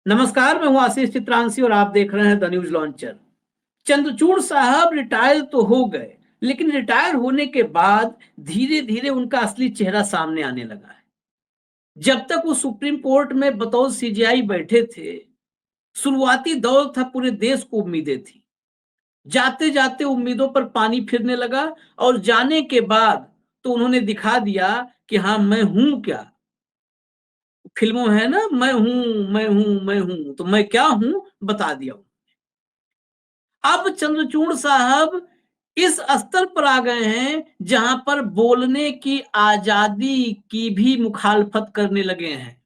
नमस्कार, मैं हूं आशीष चित्रांशी और आप देख रहे हैं द न्यूज लॉन्चर। चंद्रचूड़ साहब रिटायर तो हो गए, लेकिन रिटायर होने के बाद धीरे धीरे उनका असली चेहरा सामने आने लगा है। जब तक वो सुप्रीम कोर्ट में बतौर सीजेआई बैठे थे, शुरुआती दौर था, पूरे देश को उम्मीदें थी। जाते जाते उम्मीदों पर पानी फिरने लगा और जाने के बाद तो उन्होंने दिखा दिया कि हाँ, मैं हूं क्या। फिल्मों है ना, मैं हूं मैं हूं मैं हूं, तो मैं क्या हूं बता दिया। अब चंद्रचूड़ साहब इस स्तर पर आ गए हैं जहां पर बोलने की आजादी की भी मुखालफत करने लगे हैं।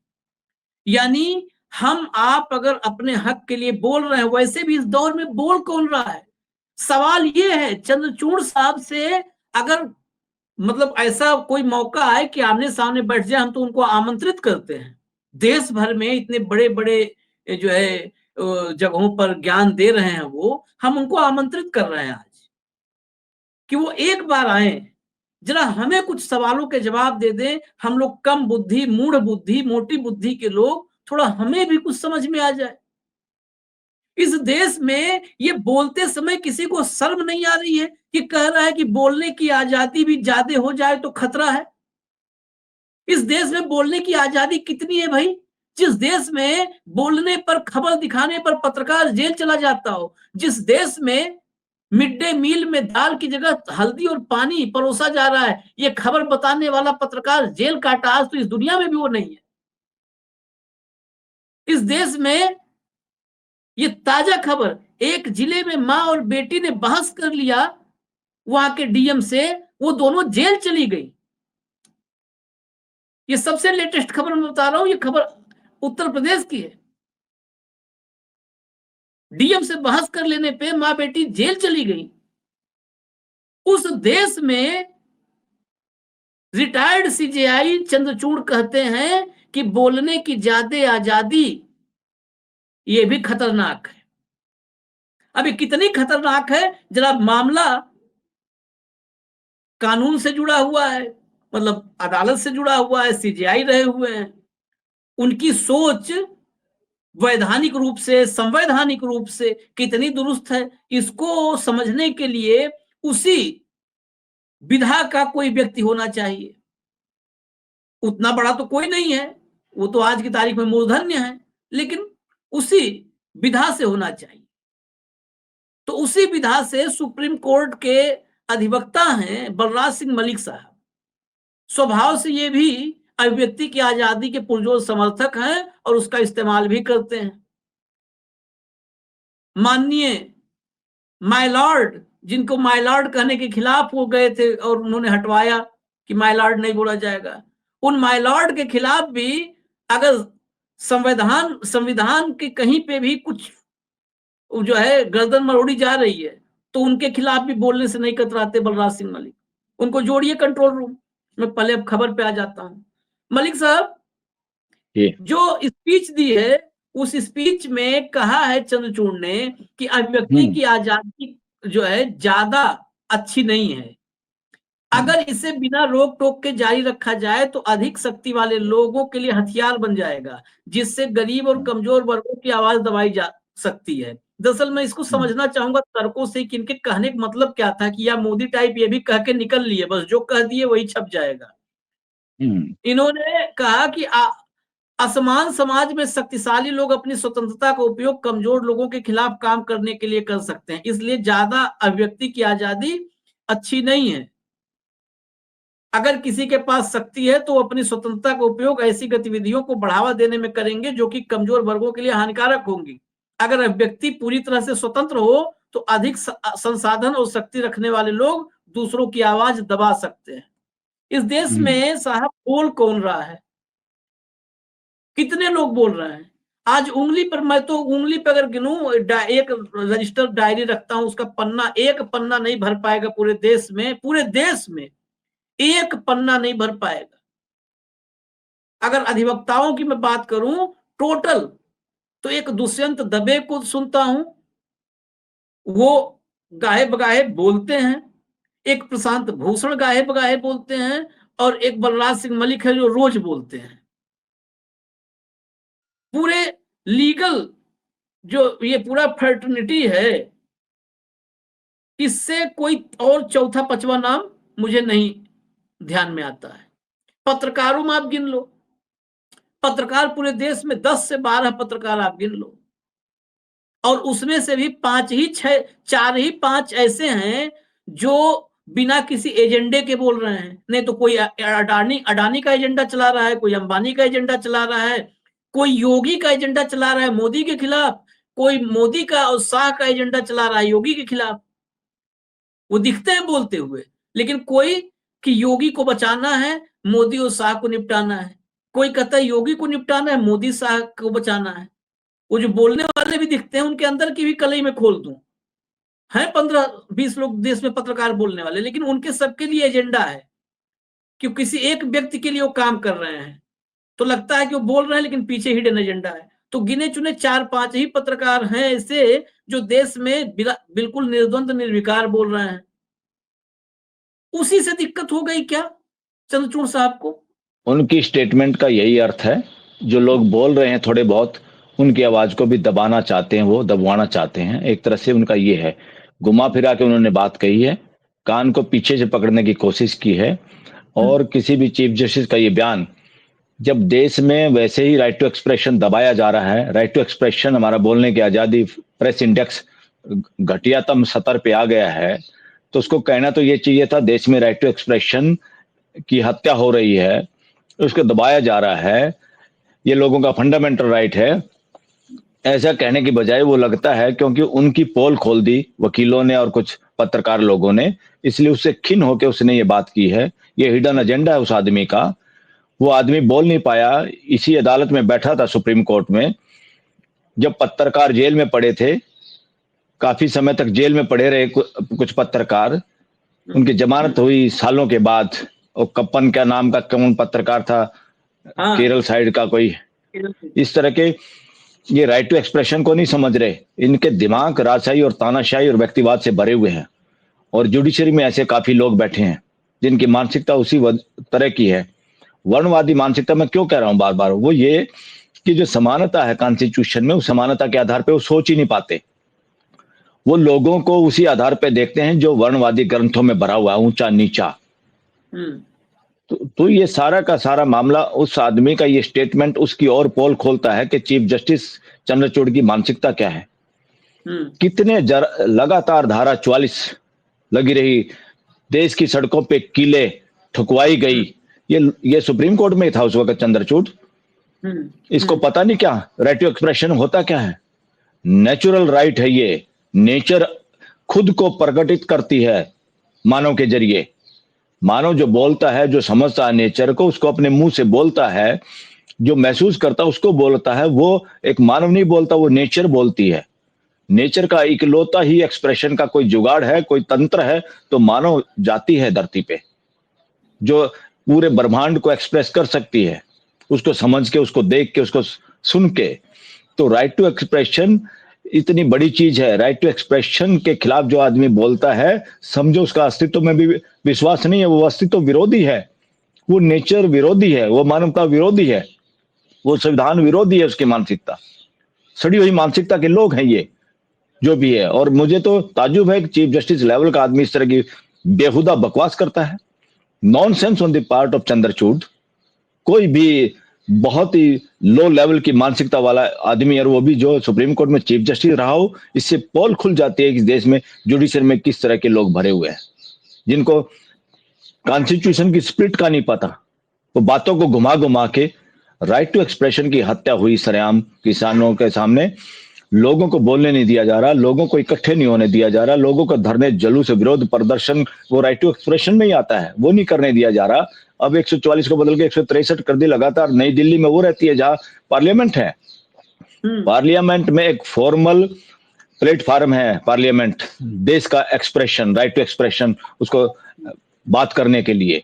यानी हम आप अगर अपने हक के लिए बोल रहे हैं, वैसे भी इस दौर में बोल कौन रहा है। सवाल ये है, चंद्रचूड़ साहब से अगर मतलब ऐसा कोई मौका आए कि आमने सामने बैठ जाए, हम तो उनको आमंत्रित करते हैं। देश भर में इतने बड़े बड़े जो है जगहों पर ज्ञान दे रहे हैं, वो हम उनको आमंत्रित कर रहे हैं आज कि वो एक बार आए, जरा हमें कुछ सवालों के जवाब दे दें। हम लोग कम बुद्धि, मूढ़ बुद्धि, मोटी बुद्धि के लोग, थोड़ा हमें भी कुछ समझ में आ जाए। इस देश में ये बोलते समय किसी को शर्म नहीं आ रही है कि कह रहा है कि बोलने की आजादी भी ज्यादा हो जाए तो खतरा है। इस देश में बोलने की आजादी कितनी है भाई? जिस देश में बोलने पर, खबर दिखाने पर पत्रकार जेल चला जाता हो, जिस देश में मिड डे मील में दाल की जगह हल्दी और पानी परोसा जा रहा है, ये खबर बताने वाला पत्रकार जेल काटा, आज तो इस दुनिया में भी वो नहीं है। इस देश में ये ताजा खबर, एक जिले में मां और बेटी ने बहस कर लिया वहां के डीएम से, वो दोनों जेल चली गई। ये सबसे लेटेस्ट खबर मैं बता रहा हूं, ये खबर उत्तर प्रदेश की है। डीएम से बहस कर लेने पे मां बेटी जेल चली गई। उस देश में रिटायर्ड सीजेआई चंद्रचूड़ कहते हैं कि बोलने की ज्यादा आजादी ये भी खतरनाक है। अभी कितनी खतरनाक है, जरा मामला कानून से जुड़ा हुआ है, मतलब अदालत से जुड़ा हुआ है, सीजेआई रहे हुए हैं। उनकी सोच वैधानिक रूप से, संवैधानिक रूप से कितनी दुरुस्त है, इसको समझने के लिए उसी विधा का कोई व्यक्ति होना चाहिए। उतना बड़ा तो कोई नहीं है, वो तो आज की तारीख में मूर्धन्य है, लेकिन उसी विधा से होना चाहिए। तो उसी विधा से सुप्रीम कोर्ट के अधिवक्ता हैं बलराज सिंह मलिक साहब। स्वभाव से ये भी अभिव्यक्ति की आजादी के पुरजोर समर्थक हैं और उसका इस्तेमाल भी करते हैं। माननीय माय लॉर्ड, जिनको माय लॉर्ड कहने के खिलाफ वो गए थे और उन्होंने हटवाया कि माय लॉर्ड नहीं बोला जाएगा, उन माय लॉर्ड के खिलाफ भी अगर संविधान संविधान के कहीं पे भी कुछ जो है गर्दन मरोड़ी जा रही है, तो उनके खिलाफ भी बोलने से नहीं कतराते बलराज सिंह मलिक। उनको जोड़िए कंट्रोल रूम। मैं पहले अब खबर पे आ जाता हूं। मलिक साहब, जो स्पीच दी है, उस स्पीच में कहा है चंद्रचूड़ ने कि अभिव्यक्ति की आजादी जो है ज्यादा अच्छी नहीं है। अगर इसे बिना रोक टोक के जारी रखा जाए तो अधिक शक्ति वाले लोगों के लिए हथियार बन जाएगा, जिससे गरीब और कमजोर वर्गों की आवाज दबाई जा सकती है। दरअसल मैं इसको समझना चाहूंगा तर्कों से कि इनके कहने का मतलब क्या था, कि या मोदी टाइप ये भी कह के निकल लिए, बस जो कह दिए वही छप जाएगा। इन्होंने कहा कि असमान समाज में शक्तिशाली लोग अपनी स्वतंत्रता का उपयोग कमजोर लोगों के खिलाफ काम करने के लिए कर सकते हैं, इसलिए ज्यादा अभिव्यक्ति की आजादी अच्छी नहीं है। अगर किसी के पास शक्ति है तो अपनी स्वतंत्रता का उपयोग ऐसी गतिविधियों को बढ़ावा देने में करेंगे जो कि कमजोर वर्गों के लिए हानिकारक होंगी। अगर व्यक्ति पूरी तरह से स्वतंत्र हो तो अधिक संसाधन और शक्ति रखने वाले लोग दूसरों की आवाज दबा सकते हैं। इस देश में साहब बोल कौन रहा है? कितने लोग बोल रहे हैं? आज उंगली पर, मैं तो उंगली पर अगर गिनूं, एक रजिस्टर डायरी रखता हूं, उसका पन्ना, एक पन्ना नहीं भर पाएगा पूरे देश में, पूरे देश में एक पन्ना नहीं भर पाएगा। अगर अधिवक्ताओं की मैं बात करूं टोटल, तो एक दुष्यंत दबे को सुनता हूं, वो गाहे बगाहे बोलते हैं, एक प्रशांत भूषण गाहे बगाहे बोलते हैं, और एक बलराज सिंह मलिक है जो रोज बोलते हैं। पूरे लीगल जो ये पूरा फर्टर्निटी है, इससे कोई और चौथा पांचवा नाम मुझे नहीं ध्यान में आता है। पत्रकारों में आप गिन लो, पत्रकार पूरे देश में 10 से 12 पत्रकार आप गिन लो, और उसमें से भी 5 ही 6 4 ही 5 ऐसे हैं जो बिना किसी एजेंडे के बोल रहे हैं। नहीं तो कोई अडानी का एजेंडा चला रहा है, कोई अंबानी का एजेंडा चला रहा है, कोई योगी का एजेंडा चला रहा है मोदी के खिलाफ, कोई मोदी का और शाह का एजेंडा चला रहा है योगी के खिलाफ। वो दिखते हैं बोलते हुए, लेकिन कोई कि योगी को बचाना है, मोदी और शाह को निपटाना है, कोई कहता है योगी को निपटाना है, मोदी शाह को बचाना है। वो जो बोलने वाले भी दिखते हैं, उनके अंदर की भी कलई में खोल दूं, है 15-20 लोग देश में पत्रकार बोलने वाले, लेकिन उनके सबके लिए एजेंडा है कि किसी एक व्यक्ति के लिए वो काम कर रहे हैं। तो लगता है कि वो बोल रहे हैं, लेकिन पीछे हिडन एजेंडा है। तो गिने चुने 4-5 ही पत्रकार हैं ऐसे जो देश में बिल्कुल निर्द्वंद निर्विकार बोल रहे हैं। उसी से दिक्कत हो गई क्या चंद्रचूड़ साहब को? उनकी स्टेटमेंट का यही अर्थ है, जो लोग बोल रहे हैं थोड़े बहुत, उनकी आवाज को भी दबाना चाहते हैं, वो दबवाना चाहते हैं। एक तरह से उनका ये है, घुमा फिरा के उन्होंने बात कही है, कान को पीछे से पकड़ने की कोशिश की है। और किसी भी चीफ जस्टिस का ये बयान, जब देश में वैसे ही राइट टू एक्सप्रेशन दबाया जा रहा है, राइट टू एक्सप्रेशन, हमारा बोलने की आजादी, प्रेस इंडेक्स घटियातम स्तर पे आ गया है, तो उसको कहना तो ये चाहिए था देश में राइट टू एक्सप्रेशन की हत्या हो रही है, उसको दबाया जा रहा है, ये लोगों का फंडामेंटल राइट है। ऐसा कहने की बजाय वो लगता है क्योंकि उनकी पोल खोल दी वकीलों ने और कुछ पत्रकार लोगों ने, इसलिए उससे खिन्न होकर उसने ये बात की है। ये हिडन एजेंडा है उस आदमी का। वो आदमी बोल नहीं पाया, इसी अदालत में बैठा था सुप्रीम कोर्ट में, जब पत्रकार जेल में पड़े थे, काफी समय तक जेल में पड़े रहे कुछ पत्रकार, उनकी जमानत हुई सालों के बाद। और कप्पन क्या नाम का कौन पत्रकार था, केरल साइड का कोई, इस तरह के ये राइट टू एक्सप्रेशन को नहीं समझ रहे। इनके दिमाग राजशाही और तानाशाही और व्यक्तिवाद से भरे हुए हैं, और जुडिशरी में ऐसे काफी लोग बैठे हैं जिनकी मानसिकता उसी तरह की है। वर्णवादी मानसिकता मैं क्यों कह रहा हूं बार बार, वो ये कि जो समानता है कॉन्स्टिट्यूशन में, उस समानता के आधार पर वो सोच ही नहीं पाते। वो लोगों को उसी आधार पर देखते हैं जो वर्णवादी ग्रंथों में भरा हुआ है, ऊंचा नीचा। तो ये सारा का सारा मामला, उस आदमी का ये स्टेटमेंट उसकी और पोल खोलता है कि चीफ जस्टिस चंद्रचूड़ की मानसिकता क्या है। कितने लगातार धारा 44 लगी रही, देश की सड़कों पे कीले ठुकवाई गई। ये सुप्रीम कोर्ट में था उस वक्त चंद्रचूड़। इसको पता नहीं क्या राइट टू एक्सप्रेशन होता क्या है। नेचुरल राइट है ये, नेचर खुद को प्रकटित करती है मानव के जरिए। मानव जो बोलता है, जो समझता है नेचर को, उसको अपने मुंह से बोलता है, जो महसूस करता है उसको बोलता है। वो एक मानव नहीं बोलता, वो नेचर बोलती है। नेचर का इकलौता ही एक्सप्रेशन का कोई जुगाड़ है, कोई तंत्र है, तो मानव जाति है धरती पे, जो पूरे ब्रह्मांड को एक्सप्रेस कर सकती है, उसको समझ के, उसको देख के, उसको सुन के। तो राइट टू एक्सप्रेशन इतनी बड़ी चीज है। राइट टू एक्सप्रेशन के खिलाफ जो आदमी बोलता है, समझो उसका अस्तित्व में भी विश्वास नहीं है, वो अस्तित्व विरोधी है, वो नेचर विरोधी है, वो मानवता विरोधी है, वो संविधान विरोधी है। उसकी मानसिकता, सड़ी हुई मानसिकता के लोग हैं ये जो भी है। और मुझे तो ताज्जुब है कि चीफ जस्टिस लेवल का आदमी इस तरह की बेहुदा बकवास करता है। Nonsense on the part of Chandrachud. कोई भी बहुत ही लो लेवल की मानसिकता वाला आदमी, और वो भी जो सुप्रीम कोर्ट में चीफ जस्टिस रहा हो, इससे पोल खुल जाती है कि देश में जुडिशरी में किस तरह के लोग भरे हुए हैं, जिनको कॉन्स्टिट्यूशन की स्पिरिट का नहीं पता। वो बातों को घुमा घुमा के राइट टू एक्सप्रेशन की हत्या हुई सरेआम किसानों के सामने। लोगों को बोलने नहीं दिया जा रहा, लोगों को इकट्ठे नहीं होने दिया जा रहा, लोगों को धरने, जुलूस, विरोध प्रदर्शन, वो राइट टू एक्सप्रेशन में ही आता है, वो नहीं करने दिया जा रहा। अब 144 को बदल के 163 कर दी लगातार। नई दिल्ली में वो रहती है जहां पार्लियामेंट है। पार्लियामेंट में एक फॉर्मल प्लेटफॉर्म है, पार्लियामेंट, देश का एक्सप्रेशन, राइट टू एक्सप्रेशन, उसको बात करने के लिए।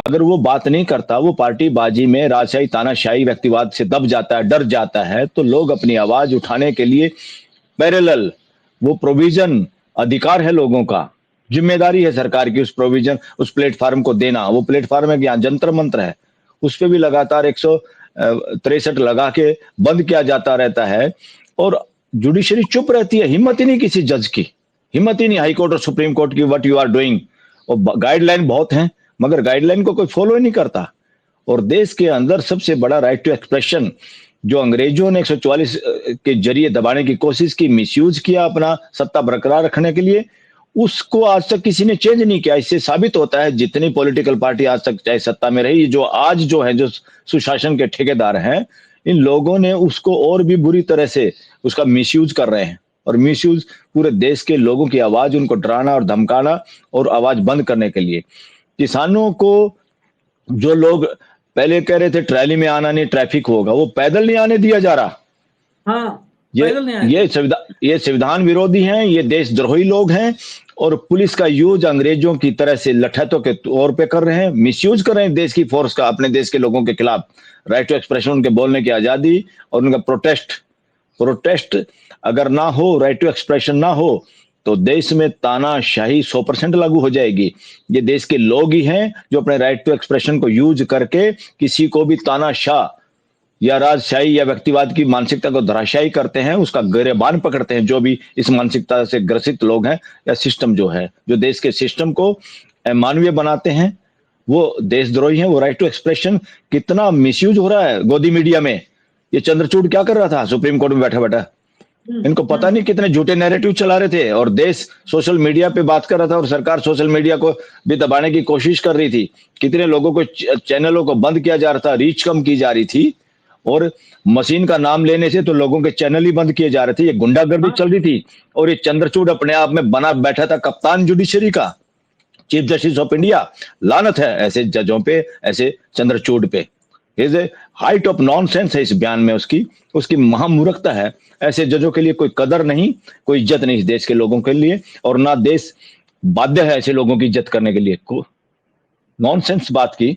अगर वो बात नहीं करता, वो पार्टी बाजी में राजशाही तानाशाही व्यक्तिवाद से दब जाता है, डर जाता है, तो लोग अपनी आवाज उठाने के लिए पैरेलल वो प्रोविजन, अधिकार है लोगों का, जिम्मेदारी है सरकार की उस प्रोविजन, उस प्लेटफॉर्म को देना। वो प्लेटफॉर्म है कि यहाँ जंतर मंत्र है, उस पर भी लगातार 63 लगा के बंद किया जाता रहता है और जुडिशरी चुप रहती है। हिम्मत ही नहीं किसी जज की, हिम्मत ही नहीं हाई कोर्ट और सुप्रीम कोर्ट की, व्हाट यू आर डूइंग। और गाइडलाइन बहुत हैं मगर गाइडलाइन को कोई फॉलो ही नहीं करता। और देश के अंदर सबसे बड़ा राइट टू एक्सप्रेशन जो अंग्रेजों ने 144 के जरिए दबाने की कोशिश की, मिसयूज किया अपना सत्ता बरकरार रखने के लिए, उसको आज तक किसी ने चेंज नहीं किया। इससे साबित होता है जितनी पॉलिटिकल पार्टी आज तक चाहे सत्ता में रही, जो आज जो है जो सुशासन के ठेकेदार हैं, इन लोगों ने उसको और भी बुरी तरह से उसका मिसयूज कर रहे हैं। और मिसयूज पूरे देश के लोगों की आवाज, उनको डराना और धमकाना और आवाज बंद करने के लिए। किसानों को जो लोग पहले कह रहे थे ट्रैली में आना नहीं, ट्रैफिक होगा, वो पैदल नहीं आने दिया जा रहा। हाँ, ये संविधान विरोधी हैं, ये देशद्रोही लोग हैं। और पुलिस का यूज अंग्रेजों की तरह से लठैतों के तौर पे कर रहे हैं, मिसयूज कर रहे हैं देश की फोर्स का अपने देश के लोगों के खिलाफ। राइट टू एक्सप्रेशन, उनके बोलने की आजादी और उनका प्रोटेस्ट अगर ना हो, राइट टू एक्सप्रेशन ना हो, तो देश में तानाशाही 100% लागू हो जाएगी। ये देश के लोग ही हैं जो अपने राइट टू एक्सप्रेशन को यूज करके किसी को भी तानाशाह या राजशाही या व्यक्तिवाद की मानसिकता को धराशायी करते हैं, उसका गिरेबान पकड़ते हैं। जो भी इस मानसिकता से ग्रसित लोग हैं या सिस्टम जो है, जो देश के सिस्टम को मानवीय बनाते हैं, वो देशद्रोही हैं। वो राइट टू एक्सप्रेशन कितना मिसयूज हो रहा है गोदी मीडिया में। ये चंद्रचूड़ क्या कर रहा था सुप्रीम कोर्ट में बैठा बैठा, इनको पता नहीं कितने झूठे नैरेटिव चला रहे थे। और देश सोशल मीडिया पे बात कर रहा था और सरकार सोशल मीडिया को भी दबाने की कोशिश कर रही थी। कितने लोगों को, चैनलों को बंद किया जा रहा था, रीच कम की जा रही थी। और मशीन का नाम लेने से तो लोगों के चैनल ही बंद किए जा रहे थे। ये गुंडागर्दी चल रही थी। और ये चंद्रचूड़ अपने आप में बना बैठा था कप्तान जुडिशरी का, चीफ जस्टिस ऑफ इंडिया। लानत है ऐसे जजों पे, ऐसे चंद्रचूड़ पे। Is a height of nonsense है इस बयान में उसकी महामूर्खता है। ऐसे जजों के लिए कोई कदर नहीं, कोई इज्जत नहीं इस देश के लोगों के लिए, और ना देश बाध्य है ऐसे लोगों की इज्जत करने के लिए। नॉनसेंस बात की।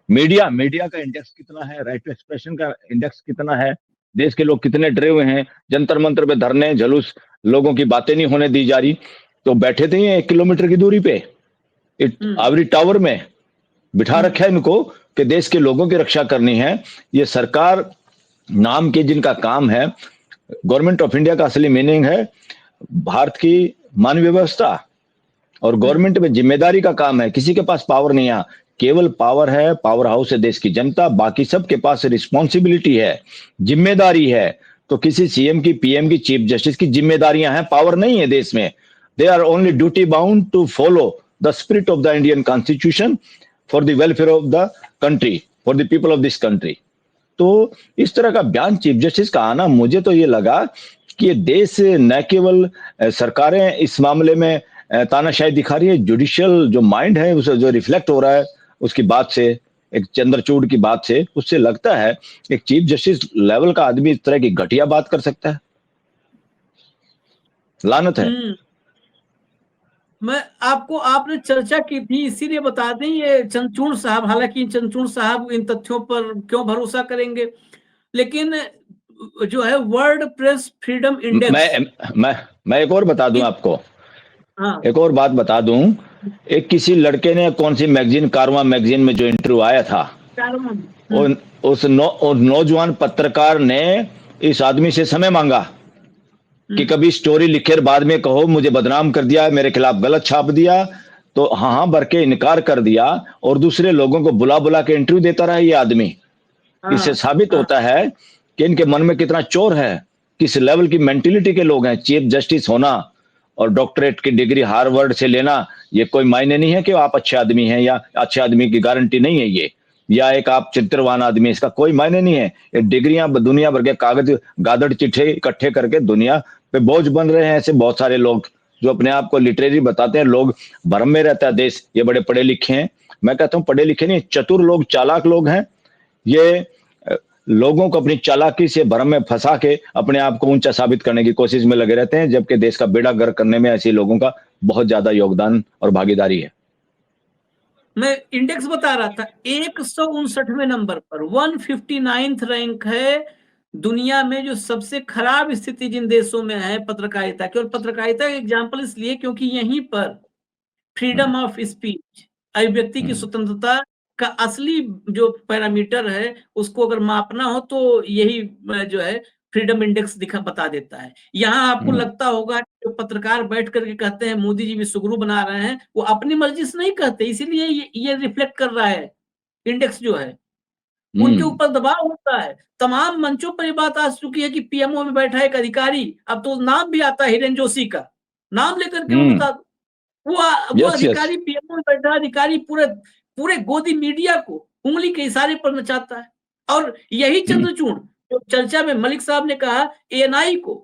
मीडिया का इंडेक्स कितना है, राइट टू एक्सप्रेशन का इंडेक्स कितना है, देश के लोग कितने डरे हुए हैं। जंतर मंतर पे धरने जुलूस, लोगों की बातें नहीं होने दी जा रही, तो बैठे थे 1 किलोमीटर की दूरी पे आवरी टावर में बिठा रखा है इनको कि देश के लोगों की रक्षा करनी है। ये सरकार नाम के जिनका काम है, गवर्नमेंट ऑफ इंडिया का असली मीनिंग है भारत की मानवीय व्यवस्था। और गवर्नमेंट में जिम्मेदारी का काम है, किसी के पास पावर नहीं है, केवल पावर है, पावर हाउस है देश की जनता, बाकी सबके पास रिस्पॉन्सिबिलिटी है, जिम्मेदारी है। तो किसी सीएम की, पीएम की, चीफ जस्टिस की जिम्मेदारियां हैं, पावर नहीं है देश में। They are only duty bound to follow the spirit of the Indian constitution for the welfare of the country, for the people of this country. तो इस तरह का बयान चीफ जस्टिस का आना, मुझे तो ये लगा कि ये देश न केवल सरकारें इस मामले में तानाशाही दिखा रही है, जुडिशियल जो माइंड है उसे जो रिफ्लेक्ट हो रहा है उसकी बात से, एक चंद्रचूड़ की बात से, उससे लगता है एक चीफ जस्टिस लेवल का आदमी इस तरह की घटिया बात कर सकता है। लानत है। मैं आपने चर्चा की थी, इसीलिए बता दें, ये चंद्रचूड़ साहब, हालांकि चंद्रचूड़ साहब इन तथ्यों पर क्यों भरोसा करेंगे, लेकिन जो है वर्ल्ड प्रेस फ्रीडम इंडेक्स, मैं एक और बता दूं आपको। हाँ। एक और बात बता दूं, एक किसी लड़के ने कौन सी मैगजीन, कारवां मैगजीन में जो इंटरव्यू आया था, उस नौजवान पत्रकार ने इस आदमी से समय मांगा कि कभी स्टोरी लिखे बाद में कहो मुझे बदनाम कर दिया, मेरे खिलाफ गलत छाप दिया, तो हाँ भर के इनकार कर दिया और दूसरे लोगों को बुला बुला के इंटरव्यू देता रहा ये आदमी। इससे साबित होता है कि इनके मन में कितना चोर है, किस लेवल की मेंटेलिटी के लोग हैं। चीफ जस्टिस होना और डॉक्टरेट की डिग्री हार्वर्ड से लेना, ये कोई मायने नहीं है कि आप अच्छे आदमी हैं, या अच्छे आदमी की गारंटी नहीं है ये, या एक आप चित्रवान आदमी, इसका कोई मायने नहीं है। ये डिग्रियां दुनिया भर के कागज गादड़ चिट्ठे इकट्ठे करके दुनिया पे बोझ बन रहे हैं ऐसे बहुत सारे लोग जो अपने आप को लिटरेरी बताते हैं। लोग भ्रम में रहता है देश, ये बड़े पढ़े लिखे हैं। मैं कहता हूँ पढ़े लिखे नहीं, चतुर लोग, चालाक लोग हैं। ये लोगों को अपनी चालाकी से भ्रम में फंसा के अपने आप को ऊंचा साबित करने की कोशिश में लगे रहते हैं, जबकि देश का बेड़ा गर्क करने में ऐसे लोगों का बहुत ज्यादा योगदान और भागीदारी है। मैं इंडेक्स बता रहा था, 159वें नंबर पर 159th रैंक है दुनिया में जो सबसे खराब स्थिति जिन देशों में है पत्रकारिता की। और पत्रकारिता का एग्जाम्पल इसलिए क्योंकि यहीं पर फ्रीडम ऑफ स्पीच, अभिव्यक्ति की स्वतंत्रता का असली जो पैरामीटर है उसको अगर मापना हो तो यही जो है फ्रीडम इंडेक्स बता देता है। यहाँ आपको लगता होगा कि जो पत्रकार बैठ करके कहते हैं मोदी जी विश्वगुरु बना रहे हैं, वो अपनी मर्जी से नहीं कहते, इसीलिए ये रिफ्लेक्ट कर रहा है इंडेक्स जो है, उनके ऊपर दबाव होता है। तमाम मंचों पर ये बात आ चुकी है कि पीएमओ में बैठा एक अधिकारी, अब तो नाम भी आता है हिरेन जोशी का, नाम लेकर के वो बता, वो अधिकारी पीएमओ में बैठा अधिकारी पूरे पूरे गोदी मीडिया को उंगली के इशारे पर नचाता है। और यही चंद्रचूड़ जो चर्चा में मलिक साहब ने कहा एएनआई को,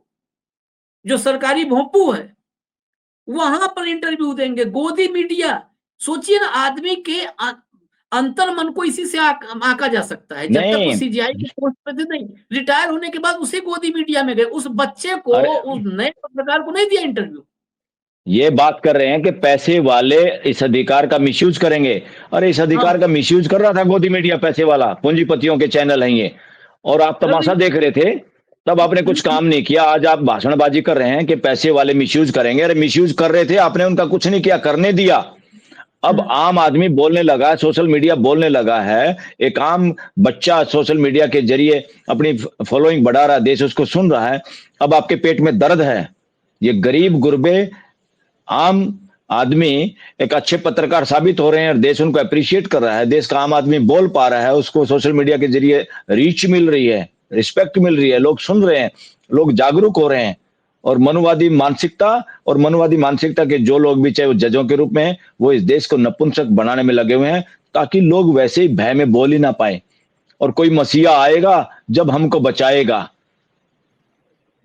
जो सरकारी भोंपू है, वहां पर इंटरव्यू देंगे, गोदी मीडिया। सोचिए ना, आदमी के अंतर मन को इसी से आंका जा सकता है। जब तक वो सीजीआई के पोस्ट पे थे नहीं, रिटायर होने के बाद उसी गोदी मीडिया में गए, उस बच्चे को, उस नए पत्रकार को नहीं दिया इंटरव्यू। ये बात कर रहे हैं कि पैसे वाले इस अधिकार का मिसयूज करेंगे। अरे इस अधिकार का मिसयूज कर रहा था गोदी मीडिया, पैसे वाला, पूंजीपतियों के चैनल हैं ये, और आप तमाशा देख रहे थे, तब आपने कुछ काम नहीं किया। आज आप भाषणबाजी कर रहे हैं कि पैसे वाले मिसयूज करेंगे। अरे मिसयूज कर रहे थे, आपने उनका कुछ नहीं किया, करने दिया। अब आम आदमी बोलने लगा, सोशल मीडिया बोलने लगा है, एक आम बच्चा सोशल मीडिया के जरिए अपनी फॉलोइंग बढ़ा रहा है, देश उसको सुन रहा है। अब आपके पेट में दर्द है। ये गरीब गुरबे आम आदमी एक अच्छे पत्रकार साबित हो रहे हैं और देश उनको अप्रिशिएट कर रहा है। देश का आम आदमी बोल पा रहा है, उसको सोशल मीडिया के जरिए रीच मिल रही है, रिस्पेक्ट मिल रही है, लोग सुन रहे हैं, लोग जागरूक हो रहे हैं। और मनुवादी मानसिकता के जो लोग भी, चाहे वो जजों के रूप में हैं, वो इस देश को नपुंसक बनाने में लगे हुए हैं, ताकि लोग वैसे ही भय में बोल ही ना पाए। और कोई मसीहा आएगा जब हमको बचाएगा।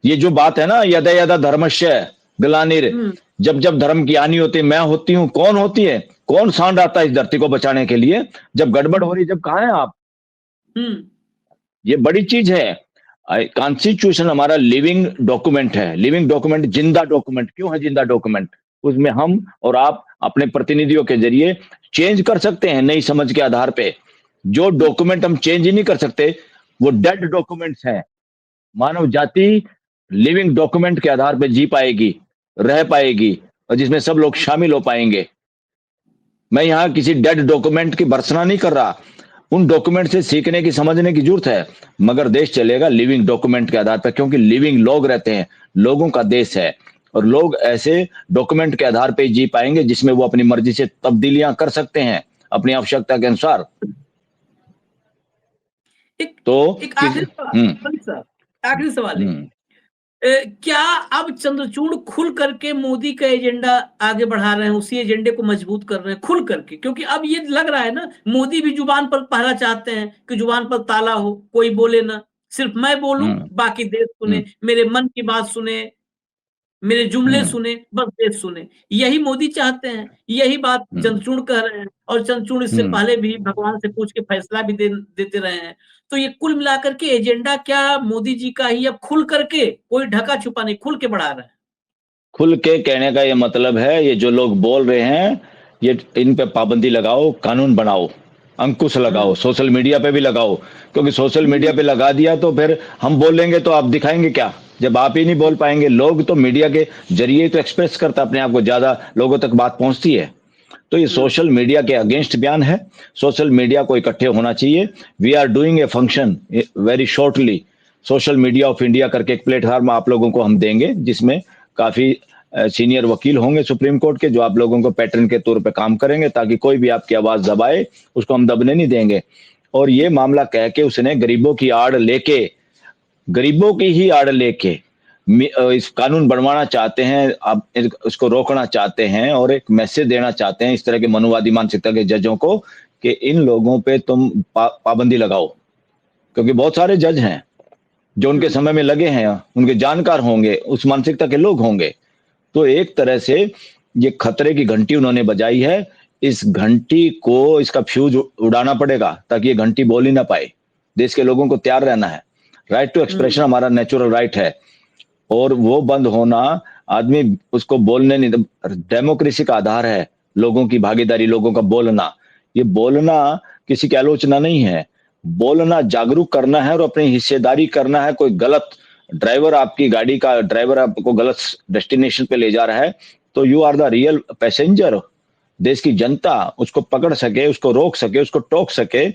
ये जो बात है ना, यदा यदा धर्मस्य ग्लानिर, जब जब धर्म की हानि होती है, मैं होती हूं, कौन होती है, कौन सांड आता है इस धरती को बचाने के लिए? जब गड़बड़ हो रही, जब कहां हैं आप? ये बड़ी चीज है। कॉन्स्टिट्यूशन हमारा लिविंग डॉक्यूमेंट है। लिविंग डॉक्यूमेंट, जिंदा डॉक्यूमेंट। क्यों है जिंदा डॉक्यूमेंट? उसमें हम और आप अपने प्रतिनिधियों के जरिए चेंज कर सकते हैं नई समझ के आधार पे। जो डॉक्यूमेंट हम चेंज ही नहीं कर सकते, वो डेड डॉक्यूमेंट्स हैं। मानव जाति लिविंग डॉक्यूमेंट के आधार पे जी पाएगी, रह पाएगी, और जिसमें सब लोग शामिल हो पाएंगे। मैं यहां किसी डेड डॉक्यूमेंट की भर्त्सना नहीं कर रहा। उन डॉक्यूमेंट से सीखने की, समझने की जरूरत है, मगर देश चलेगा लिविंग डॉक्यूमेंट के आधार पर, क्योंकि लिविंग लोग रहते हैं, लोगों का देश है, और लोग ऐसे डॉक्यूमेंट के आधार पर जी पाएंगे जिसमें वो अपनी मर्जी से तब्दीलियां कर सकते हैं अपनी आवश्यकता के अनुसार। एक आखिरी सवाल है, क्या अब चंद्रचूड़ खुल करके मोदी का एजेंडा आगे बढ़ा रहे हैं, उसी एजेंडे को मजबूत कर रहे हैं खुल करके? क्योंकि अब ये लग रहा है ना, मोदी भी जुबान पर पहरा चाहते हैं कि जुबान पर ताला हो, कोई बोले ना, सिर्फ मैं बोलूं, बाकी देश सुने, मेरे मन की बात सुने, मेरे जुमले सुने, बस देश सुने। यही मोदी चाहते हैं, यही बात चंद्रचूड़ कह रहे हैं, और चंद्रचूड़ इससे पहले भी भगवान से पूछ के फैसला भी देते रहे हैं। तो ये कुल मिलाकर के एजेंडा क्या मोदी जी का ही अब खुल करके, कोई ढका छुपा नहीं, खुल के बढ़ा रहे हैं? खुल के कहने का ये मतलब है, ये जो लोग बोल रहे हैं, ये इन पे पाबंदी लगाओ, कानून बनाओ, अंकुश लगाओ, सोशल मीडिया पे भी लगाओ। क्योंकि सोशल मीडिया पे लगा दिया तो फिर हम बोलेंगे तो आप दिखाएंगे क्या, जब आप ही नहीं बोल पाएंगे? लोग तो मीडिया के जरिए तो एक्सप्रेस करता अपने आप को, ज्यादा लोगों तक बात पहुंचती है। तो ये सोशल मीडिया के अगेंस्ट बयान है। सोशल मीडिया को इकट्ठे होना चाहिए। We are doing a function very shortly, social media of India करके एक प्लेटफॉर्म आप लोगों को हम देंगे, जिसमें काफी सीनियर वकील होंगे सुप्रीम कोर्ट के, जो आप लोगों को पैटर्न के तौर पे काम करेंगे, ताकि कोई भी आपकी आवाज दबाए उसको हम दबने नहीं देंगे। और ये मामला कह के उसने गरीबों की आड़ लेके, गरीबों की ही आड़ लेके इस कानून बनवाना चाहते हैं, आप इसको रोकना चाहते हैं, और एक मैसेज देना चाहते हैं इस तरह के मनुवादी मानसिकता के जजों को कि इन लोगों पे तुम पाबंदी लगाओ। क्योंकि बहुत सारे जज हैं जो उनके समय में लगे हैं, उनके जानकार होंगे, उस मानसिकता के लोग होंगे। तो एक तरह से ये खतरे की घंटी उन्होंने बजाई है। इस घंटी को, इसका फ्यूज उड़ाना पड़ेगा, ताकि ये घंटी बोल ही ना पाए। देश के लोगों को तैयार रहना है। राइट टू एक्सप्रेशन हमारा नेचुरल राइट है, और वो बंद होना, आदमी उसको बोलने नहीं, डेमोक्रेसी का आधार है लोगों की भागीदारी, लोगों का बोलना। ये बोलना किसी की आलोचना नहीं है, बोलना जागरूक करना है और अपनी हिस्सेदारी करना है। कोई गलत ड्राइवर, आपकी गाड़ी का ड्राइवर आपको गलत डेस्टिनेशन पे ले जा रहा है, तो you are the real passenger, देश की जनता उसको पकड़ सके, उसको रोक सके, उसको टोक सके।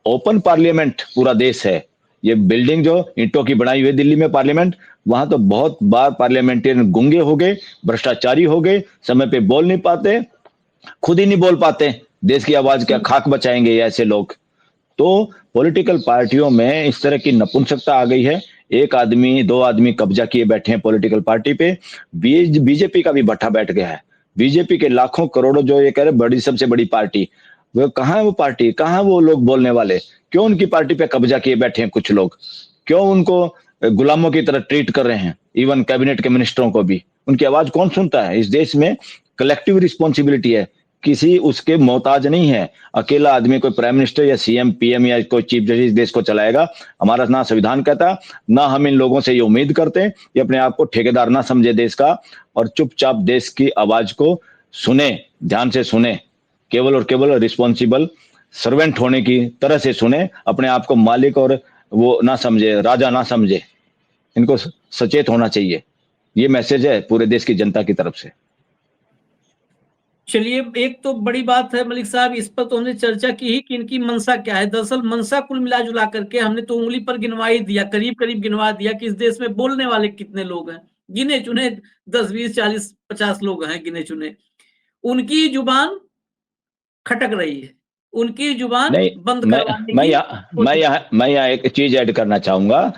ओपन पार्लियामेंट पूरा देश है। ये बिल्डिंग जो ईंटों की बनाई हुई है दिल्ली में पार्लियामेंट, वहां तो बहुत बार पार्लियामेंटेरियन गुंगे हो गए, भ्रष्टाचारी हो गए, समय पे बोल नहीं पाते, खुद ही नहीं बोल पाते, देश की आवाज क्या खाक बचाएंगे ये ऐसे लोग। तो पॉलिटिकल पार्टियों में इस तरह की नपुंसकता आ गई है। एक आदमी, दो आदमी कब्जा किए बैठे हैं पॉलिटिकल पार्टी पे। बीजेपी का भी भट्ठा बैठ गया है। बीजेपी के लाखों करोड़ों जो ये कह रहे बड़ी, सबसे बड़ी पार्टी, वो कहाँ है? वो पार्टी कहाँ है? वो लोग बोलने वाले क्यों उनकी पार्टी पे कब्जा किए बैठे हैं कुछ लोग? क्यों उनको गुलामों की तरह ट्रीट कर रहे हैं? इवन कैबिनेट के मिनिस्टरों को भी उनकी आवाज कौन सुनता है? इस देश में कलेक्टिव रिस्पॉन्सिबिलिटी है, किसी उसके मोहताज नहीं है। अकेला आदमी कोई प्राइम मिनिस्टर या सीएम, पीएम या कोई चीफ जस्टिस देश को चलाएगा, हमारा ना संविधान कहता, ना हम इन लोगों से ये उम्मीद करते। ये अपने आप को ठेकेदार ना समझे देश का, और चुपचाप देश की आवाज को सुने, ध्यान से सुने, केवल और केवल रिस्पॉन्सिबल सर्वेंट होने की तरह से सुने, अपने आप को मालिक और वो ना समझे, राजा ना समझे। इनको सचेत होना चाहिए। ये मैसेज है पूरे देश की जनता की तरफ से। चलिए, एक तो बड़ी बात है मलिक साहब, इस पर तो हमने चर्चा की ही कि इनकी मंशा क्या है। दरअसल मंशा कुल मिला जुला करके हमने तो उंगली पर गिनवा ही दिया, करीब करीब गिनवा दिया कि इस देश में बोलने वाले कितने लोग हैं। गिने चुने 10, 20, 40, 50 लोग हैं गिने चुने। उनकी जुबान खटक रही है, उनकी जुबान नहीं, बंद मैं करवाने मैं की यहाँ मैं कोशिश। यहाँ मैं यहाँ एक चीज ऐड करना चाहूंगा।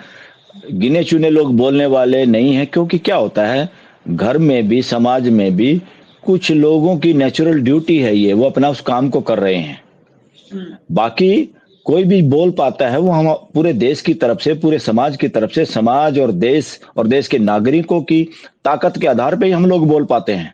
गिने चुने लोग बोलने वाले नहीं है, क्योंकि क्या होता है, घर में भी, समाज में भी कुछ लोगों की नेचुरल ड्यूटी है, ये वो अपना उस काम को कर रहे हैं। बाकी कोई भी बोल पाता है, वो हम पूरे देश की तरफ से, पूरे समाज की तरफ से, समाज और देश के नागरिकों की ताकत के आधार पे ही हम लोग बोल पाते हैं।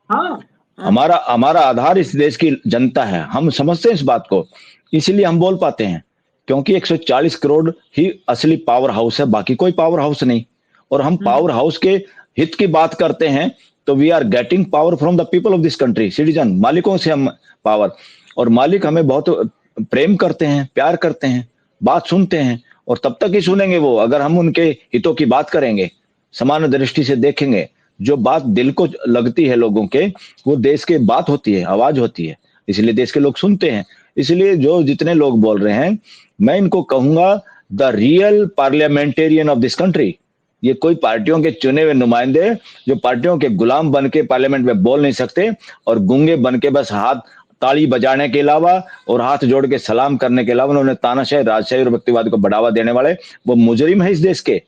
हाँ, हमारा हमारा आधार इस देश की जनता है, हम समझते हैं इस बात को, इसीलिए हम बोल पाते हैं। क्योंकि 140 करोड़ ही असली पावर हाउस है, बाकी कोई पावर हाउस नहीं। और हम पावर हाउस के हित की बात करते हैं तो we are getting power from the people of this country, citizen, मालिकों से हम पावर। और मालिक हमें बहुत प्रेम करते हैं, प्यार करते हैं, बात सुनते हैं, और तब तक ही सुनेंगे वो अगर हम उनके हितों की बात करेंगे, समान दृष्टि से देखेंगे। जो बात दिल को लगती है लोगों के, वो देश के बात होती है, आवाज होती है, इसलिए देश के लोग सुनते हैं। इसलिए जो जितने लोग बोल रहे हैं, मैं इनको कहूंगा the real parliamentarian of this country. ये कोई पार्टियों के चुने हुए नुमाइंदे जो पार्टियों के गुलाम बन के पार्लियामेंट में बोल नहीं सकते, और गूंगे बन के बस हाथ ताली बजाने के अलावा और हाथ जोड़ के सलाम करने के अलावा उन्होंने तानाशाही, राजशाही और व्यक्तिवाद को बढ़ावा देने वाले वो मुजरिम है इस देश के,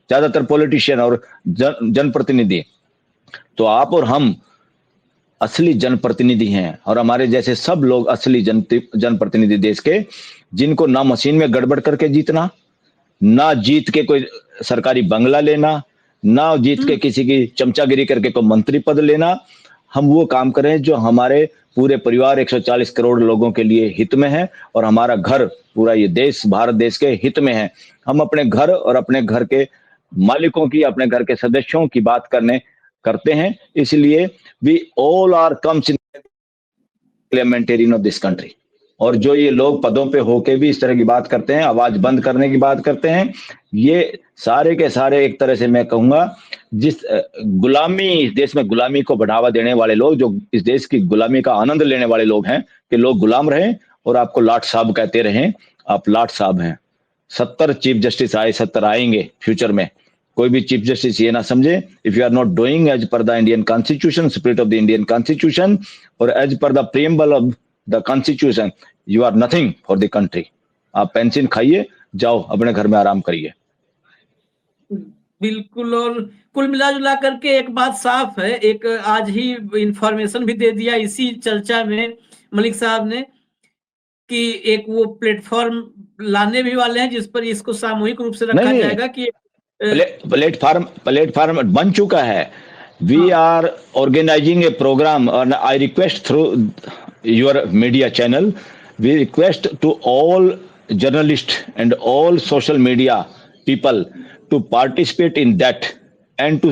ज्यादातर पॉलिटिशियन और जनप्रतिनिधि। तो आप और हम असली जनप्रतिनिधि हैं, और हमारे जैसे सब लोग असली जनप्रतिनिधि देश के, जिनको ना मशीन में गड़बड़ करके जीतना, ना जीत के कोई सरकारी बंगला लेना, ना जीत के किसी की चमचागिरी करके कोई मंत्री पद लेना। हम वो काम करें जो हमारे पूरे परिवार 140 करोड़ लोगों के लिए हित में है, और हमारा घर, पूरा ये देश, भारत देश के हित में है। हम अपने घर और अपने घर के मालिकों की, अपने घर के सदस्यों की बात करते हैं। इसलिए we all are comes in parliamentarian of this country. और जो ये लोग पदों पे होके भी इस तरह की बात करते हैं, आवाज बंद करने की बात करते हैं, ये सारे के सारे एक तरह से मैं कहूंगा, जिस गुलामी, इस देश में गुलामी को बढ़ावा देने वाले लोग, जो इस देश की गुलामी का आनंद लेने वाले लोग हैं, कि लोग गुलाम रहें और आपको लाट साहब कहते रहें, आप लाट साहब हैं। 70 चीफ जस्टिस आए, 70 आएंगे फ्यूचर में। कोई भी चीफ जस्टिस ये ना समझे, if you are not doing as per the Indian constitution, spirit of the Indian constitution, और as per the preamble of the constitution, you are nothing for the country. आप pension खाइए, जाओ अपने घर में आराम करिए। बिल्कुल। और कुल मिला जुला करके एक बात साफ है, एक आज ही इंफॉर्मेशन भी दे दिया इसी चर्चा में मलिक साहब ने, कि एक वो प्लेटफॉर्म लाने भी वाले हैं जिस पर इसको सामूहिक रूप से रखा जाएगा। कि प्लेटफॉर्म बन चुका है। We are organising a programme, और I request through your media channel, we request to all journalists and all social media people to participate in that and to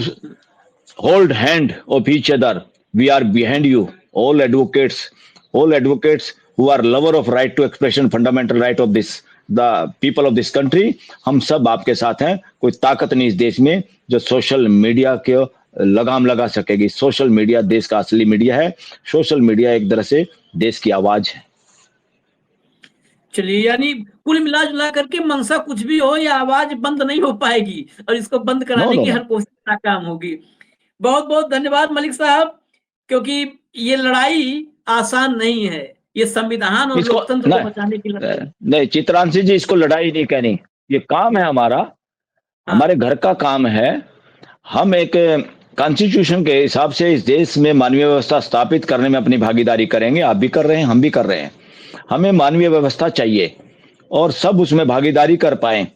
hold hand of each other. We are behind you, all advocates who are lover of right to expression, fundamental right of this the people of this country. हम सब आपके साथ हैं। कोई ताकत नहीं इस देश में जो सोशल मीडिया के लगाम लगा सकेगी। सोशल मीडिया देश का असली मीडिया है। सोशल मीडिया एक तरह से देश की आवाज है। चलिए, यानी कुल मिला जुला करके मनसा कुछ भी हो, यह आवाज बंद नहीं हो पाएगी और इसको बंद नो कराने नो की नो। हर कोशिश नाकाम होगी। बहुत बहुत धन्यवाद मलिक साहब, क्योंकि ये लड़ाई आसान नहीं है, ये संविधान और इसको लोकतंत्र को बचाने की लड़ाई। नहीं चित्रांशी जी, इसको लड़ाई नहीं कहनी, ये काम है हमारा, हाँ, हमारे घर का काम है। हम एक कॉन्स्टिट्यूशन के हिसाब से इस देश में मानवीय व्यवस्था स्थापित करने में अपनी भागीदारी करेंगे। आप भी कर रहे हैं, हम भी कर रहे हैं। हमें मानवीय व्यवस्था चाहिए और सब उसमें भागीदारी कर पाए।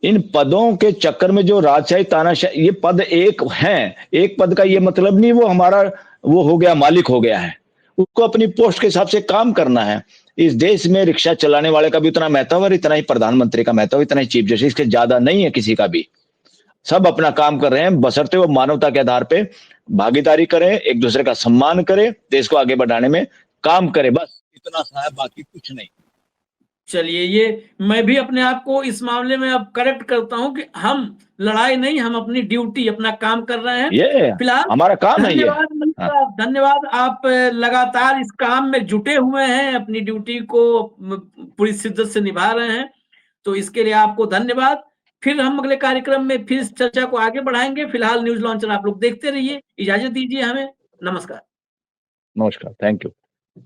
इन पदों के चक्कर में जो राजशाही तानाशाही, ये पद एक हैं, एक पद का ये मतलब नहीं वो हमारा वो हो गया, मालिक हो गया है। उसको अपनी पोस्ट के हिसाब से काम करना है। इस देश में रिक्शा चलाने वाले का भी उतना महत्व और इतना ही प्रधानमंत्री का महत्व, इतना ही चीफ जस्टिस, इसके ज्यादा नहीं है किसी का भी। सब अपना काम कर रहे हैं, बशर्ते वो मानवता के आधार पे भागीदारी करें, एक दूसरे का सम्मान करें, देश को आगे बढ़ाने में काम करें, बस इतना सा है, बाकी कुछ नहीं। चलिए, ये मैं भी अपने आप को इस मामले में अब करेक्ट करता हूं कि हम लड़ाई नहीं, हम अपनी ड्यूटी, अपना काम कर रहे हैं। ये फिलहाल हमारा काम है ये। धन्यवाद मलिक हाँ। साहब, धन्यवाद। आप लगातार इस काम में जुटे हुए हैं, अपनी ड्यूटी को पूरी शिद्दत से निभा रहे हैं, तो इसके लिए आपको धन्यवाद। फिर हम अगले कार्यक्रम में फिर इस चर्चा को आगे बढ़ाएंगे। फिलहाल न्यूज लॉन्चर आप लोग देखते रहिए, इजाजत दीजिए हमें। नमस्कार। नमस्कार, थैंक यू।